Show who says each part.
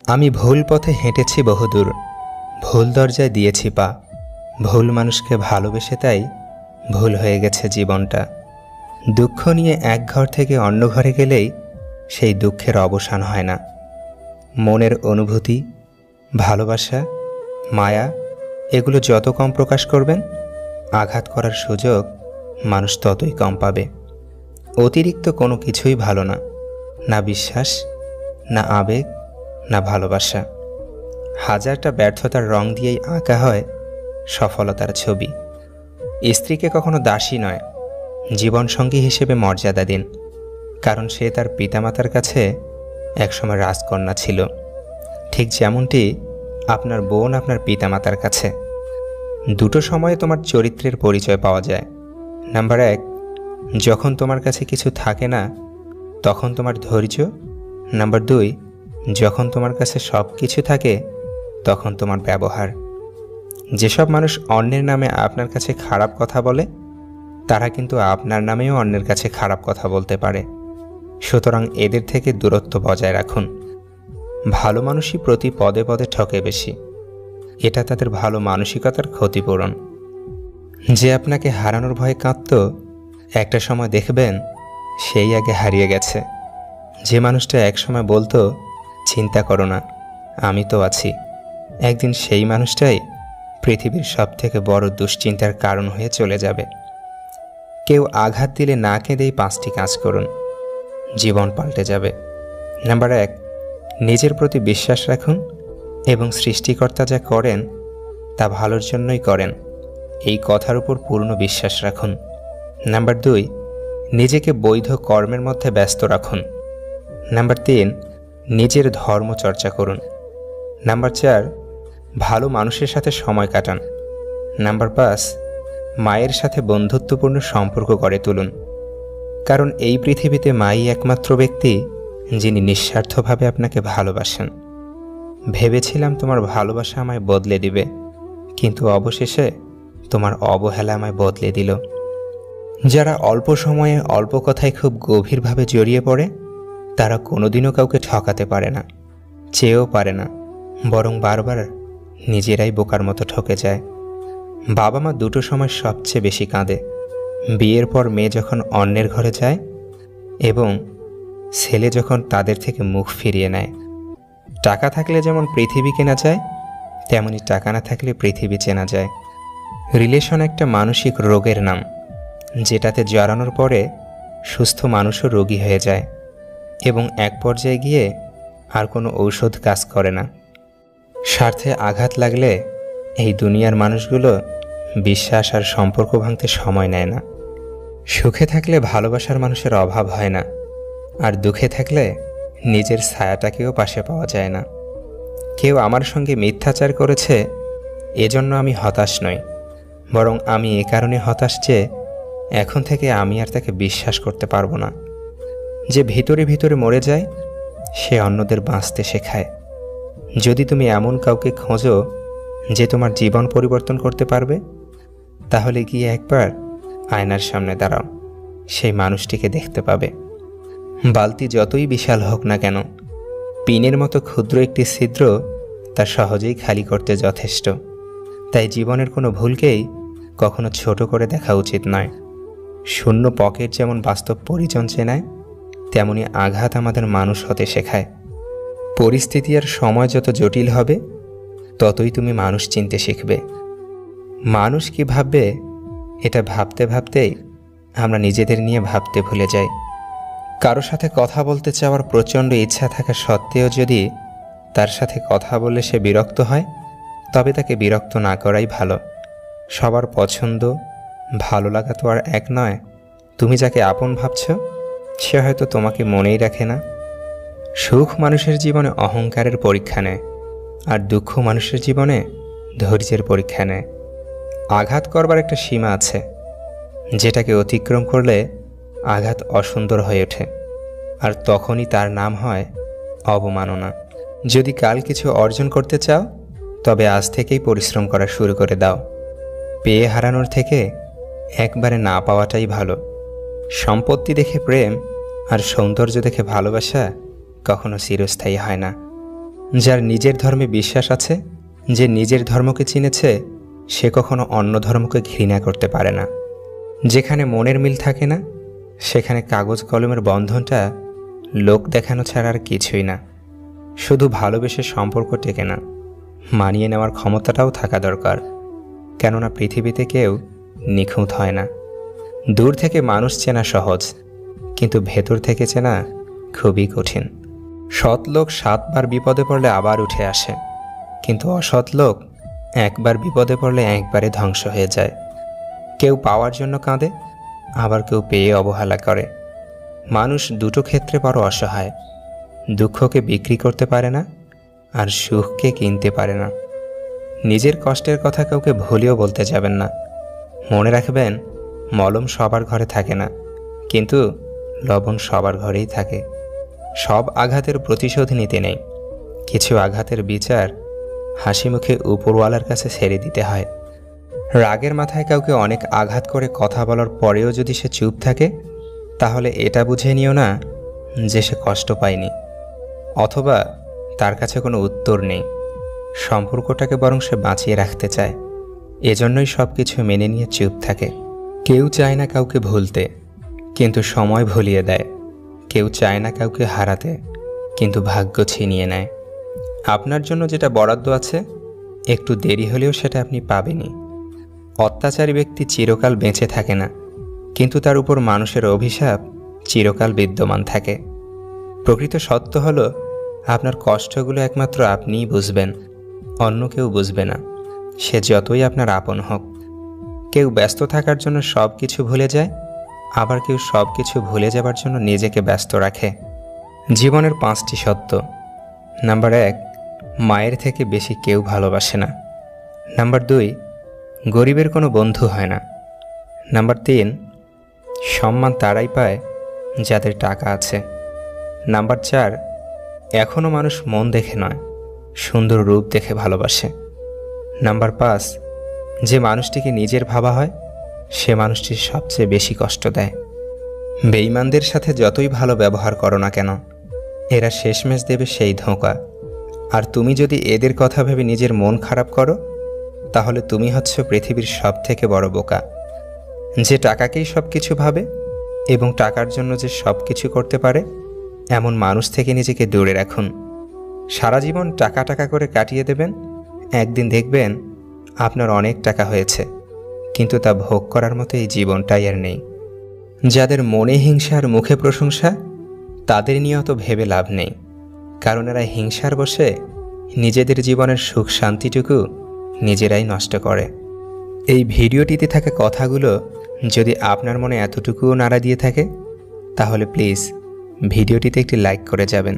Speaker 1: আমি ভুল পথে হেঁটেছি বহুদূর, ভুল দরজায় দিয়েছি পা। ভুল মানুষকে ভালোবেসে তাই ভুল হয়ে গেছে জীবনটা। দুঃখ নিয়ে এক ঘর থেকে অন্য ঘরে গেলেই সেই দুঃখের অবসান হয় না। মনের অনুভূতি, ভালোবাসা, মায়া এগুলো যত কম প্রকাশ করবেন, আঘাত করার সুযোগ মানুষ ততই কম পাবে। অতিরিক্ত কোনো কিছুই ভালো না, না বিশ্বাস, না আবেগ, না ভালোবাসা। হাজারটা ব্যর্থতার রং দিয়েই আঁকা হয় সফলতার ছবি। স্ত্রীকে কখনো দাসী নয়, জীবনসঙ্গী হিসেবে মর্যাদা দিন, কারণ সে তার পিতামাতার কাছে একসময় রাজকন্যা ছিল, ঠিক যেমনটি আপনার বোন আপনার পিতামাতার কাছে। দুটো সময়ে তোমার চরিত্রের পরিচয় পাওয়া যায়। নাম্বার 1, যখন তোমার কাছে কিছু থাকে না তখন তোমার ধৈর্য। নাম্বার 2, যখন তোমার কাছে সব কিছু থাকে তখন তোমার ব্যবহার। যেসব মানুষ অন্যের নামে আপনার কাছে খারাপ কথা বলে, তারা কিন্তু আপনার নামেও অন্যের কাছে খারাপ কথা বলতে পারে। সুতরাং এদের থেকে দূরত্ব বজায় রাখুন। ভালো মানুষই প্রতি পদে পদে ঠকে বেশি, এটা তাদের ভালো মানসিকতার ক্ষতিপূরণ। যে আপনাকে হারানোর ভয়ে কাঁদত, একটা সময় দেখবেন সেই আগে হারিয়ে গেছে। যে মানুষটা একসময় বলতো চিন্তা করো না, আমি তো আছি, একদিন সেই মানুষটাই পৃথিবীর সবথেকে বড় দুশ্চিন্তার কারণ হয়ে চলে যাবে। কেউ আঘাত দিলে না কেঁদেই 5টি কাজ করুন, জীবন পাল্টে যাবে। নাম্বার 1, নিজের প্রতি বিশ্বাস রাখুন এবং সৃষ্টিকর্তা যা করেন তা ভালোর জন্যই করেন, এই কথার উপর পূর্ণ বিশ্বাস রাখুন। নাম্বার 2, নিজেকে বৈধ কর্মের মধ্যে ব্যস্ত রাখুন। নাম্বার 3, নিজের ধর্ম চর্চা করুন। নাম্বার 4, ভালো মানুষের সাথে সময় কাটান। নাম্বার 5, মায়ের সাথে বন্ধুত্বপূর্ণ সম্পর্ক গড়ে তুলুন, কারণ এই পৃথিবীতে মাই একমাত্র ব্যক্তি যিনি নিঃস্বার্থভাবে আপনাকে ভালোবাসেন। ভেবেছিলাম তোমার ভালোবাসা আমায় বদলে দিবে, কিন্তু অবশেষে তোমার অবহেলা আমায় বদলে দিল। যারা অল্প সময়ে অল্প কথায় খুব গভীরভাবে জড়িয়ে পড়ে, তারা কোনোদিনও কাউকে ঠকাতে পারে না, চেয়েও পারে না, বরং বারবার নিজেরাই বোকার মতো ঠকে যায়। বাবা মা দুটো সময় সবচেয়ে বেশি কাঁদে, বিয়ের পর মেয়ে যখন অন্যের ঘরে যায় এবং ছেলে যখন তাদের থেকে মুখ ফিরিয়ে নেয়। টাকা থাকলে যেমন পৃথিবী কেনা যায়, তেমনি টাকা না থাকলে পৃথিবী চেনা যায়। রিলেশন একটা মানসিক রোগের নাম, যেটাতে জড়ানোর পরে সুস্থ মানুষও রোগী হয়ে যায় এবং এক পর্যায়ে গিয়ে আর কোনো ঔষধ কাজ করে না। স্বার্থে আঘাত লাগলে এই দুনিয়ার মানুষগুলো বিশ্বাস আর সম্পর্ক ভাঙতে সময় নেয় না। সুখে থাকলে ভালোবাসার মানুষের অভাব হয় না, আর দুঃখে থাকলে নিজের ছায়াটাকেও পাশে পাওয়া যায় না। কেউ আমার সঙ্গে মিথ্যাচার করেছে, এজন্য আমি হতাশ নই, বরং আমি এ কারণে হতাশ যে এখন থেকে আমি আর তাকে বিশ্বাস করতে পারবো না। যে ভিতরে ভিতরে মরে যায়, সে অন্যদের বাঁচতে শেখায়। যদি তুমি এমন কাউকে খোঁজো যে তোমার জীবন পরিবর্তন করতে পারবে, তাহলে গিয়ে একবার আয়নার সামনে দাঁড়াও, সেই মানুষটিকে দেখতে পাবে। বালতি যতই বিশাল হোক না কেন, পিনের মতো ক্ষুদ্র একটি ছিদ্র তা সহজেই খালি করতে যথেষ্ট। তাই জীবনের কোনো ভুলকেই কখনো ছোট করে দেখা উচিত নয়। শূন্য পকেট যেমন বাস্তব পরিজন চেনায়, তেমনি আঘাত আমাদের মানুষ হতে শেখায়। পরিস্থিতি আর সময় যত জটিল হবে, ততই তুমি মানুষ চিনতে শিখবে। মানুষ কি ভাববে, এটা ভাবতে ভাবতেই আমরা নিজেদের নিয়ে ভাবতে ভুলে যাই। কারো সাথে কথা বলতে চাওয়ার প্রচণ্ড ইচ্ছা থাকা সত্ত্বেও যদি তার সাথে কথা বলে সে বিরক্ত হয়, তবে তাকে বিরক্ত না করাই ভালো। সবার পছন্দ ভালো লাগা তো আর এক নয়। তুমি যাকে আপন ভাবছ, সে হয়তো তোমাকে মনেই রাখে না। সুখ মানুষের জীবনে অহংকারের পরীক্ষা নেয়, আর দুঃখ মানুষের জীবনে ধৈর্যের পরীক্ষা নেয়। আঘাত করবার একটা সীমা আছে, যেটাকে অতিক্রম করলে আঘাত অসুন্দর হয়ে ওঠে, আর তখনই তার নাম হয় অবমাননা। যদি কাল কিছু অর্জন করতে চাও, তবে আজ থেকেই পরিশ্রম করা শুরু করে দাও। পেয়ে হারানোর থেকে একবারে না পাওয়াটাই ভালো। সম্পত্তি দেখে প্রেম আর সৌন্দর্য দেখে ভালোবাসা কখনো চিরস্থায়ী হয় না। যার নিজের ধর্মে বিশ্বাস আছে, যে নিজের ধর্মকে চিনেছে, সে কখনো অন্য ধর্মকে ঘৃণা করতে পারে না। যেখানে মনের মিল থাকে না, সেখানে কাগজ কলমের বন্ধনটা লোক দেখানো ছাড়া আর কিছুই না। শুধু ভালোবেসে সম্পর্ক টেকে না, মানিয়ে নেওয়ার ক্ষমতাটাও থাকা দরকার। কেননা পৃথিবীতে কেউ নিখুঁত হয় না। দূর থেকে মানুষ চেনা সহজ, কিন্তু ভেতর থেকে চেনা খুবই কঠিন। সৎ লোক 7 বার বিপদে পড়লে আবার উঠে আসে, কিন্তু অসৎ লোক একবার বিপদে পড়লে একবারে ধ্বংস হয়ে যায়। কেউ পাওয়ার জন্য কাঁদে, আবার কেউ পেয়ে অবহেলা করে। মানুষ দুটো ক্ষেত্রে বড় অসহায়। দুঃখকে বিক্রি করতে পারে না, আর সুখকে কিনতে পারে না। নিজের কষ্টের কথা কাউকে ভুলেও বলতে যাবেন না। মনে রাখবেন, মলম সবার ঘরে থাকে না, কিন্তু লবণ সবার ঘরেই থাকে। সব আঘাতের প্রতিশোধ নিতে নেই, কিছু আঘাতের বিচার হাসি মুখে উপরওয়ালার কাছে ছেড়ে দিতে হয়। রাগের মাথায় কাউকে অনেক আঘাত করে কথা বলার পরেও যদি সে চুপ থাকে, তাহলে এটা বুঝে নিও না যে সে কষ্ট পায়নি, অথবা তার কাছে কোনো উত্তর নেই। সম্পর্কটাকে বরং সে বাঁচিয়ে রাখতে চায়, এজন্যই সব কিছু মেনে নিয়ে চুপ থাকে। কেউ চায় না কাউকে ভুলতে, কিন্তু সময় ভুলিয়ে দেয়। কেউ চায় না কাউকে হারাতে, কিন্তু ভাগ্য ছিনিয়ে নেয়। আপনার জন্য যেটা বরাদ্দ আছে, একটু দেরি হলেও সেটা আপনি পাবেনই। অত্যাচারী ব্যক্তি চিরকাল বেঁচে থাকে না, কিন্তু তার উপর মানুষের অভিশাপ চিরকাল বিদ্যমান থাকে। প্রকৃত সত্য হলো, আপনার কষ্টগুলো একমাত্র আপনিই বুঝবেন, অন্য কেউ বুঝবে না, সে যতই আপনার আপন হোক। কেউ ব্যস্ত থাকার জন্য সব কিছু ভুলে যায়, আবার কেউ সব কিছু ভুলে যাবার জন্য নিজেকে ব্যস্ত রাখে। জীবনের 5টি সত্য। নাম্বার 1, মায়ের থেকে বেশি কেউ ভালোবাসে না। নাম্বার 2, গরিবের কোনো বন্ধু হয় না। নাম্বার 3, সম্মান তারাই পায় যাদের টাকা আছে। নাম্বার 4, এখনও মানুষ মন দেখে নয়, সুন্দর রূপ দেখে ভালোবাসে। নাম্বার 5, যে মানুষটিকে নিজের ভাবা হয়, সে মানুষটি সবচেয়ে বেশি কষ্ট দেয়। বেঈমানদের সাথে যতই ভালো ব্যবহার করো না কেন, এরা শেষমেশ দেবে সেই ধোঁকা। আর তুমি যদি এদের কথা ভেবে নিজের মন খারাপ করো, তাহলে তুমি হচ্ছ পৃথিবীর সবথেকে বড় বোকা। যে টাকাকেই সব কিছু ভাবে এবং টাকার জন্য যে সব কিছু করতে পারে, এমন মানুষ থেকে নিজেকে দূরে রাখুন। সারা জীবন টাকা টাকা করে কাটিয়ে দেবেন, একদিন দেখবেন আপনার অনেক টাকা হয়েছে, কিন্তু তা ভোগ করার মতো এই জীবনটাই আর নেই। যাদের মনে হিংসা আর মুখে প্রশংসা, তাদের নিয়ে অত ভেবে লাভ নেই, কারণ এরা হিংসার বশে নিজেদের জীবনের সুখ শান্তিটুকু নিজেরাই নষ্ট করে। এই ভিডিওটিতে থাকা কথাগুলো যদি আপনার মনে এতটুকুও নাড়া দিয়ে থাকে, তাহলে প্লিজ ভিডিওটিতে একটি লাইক করে যাবেন।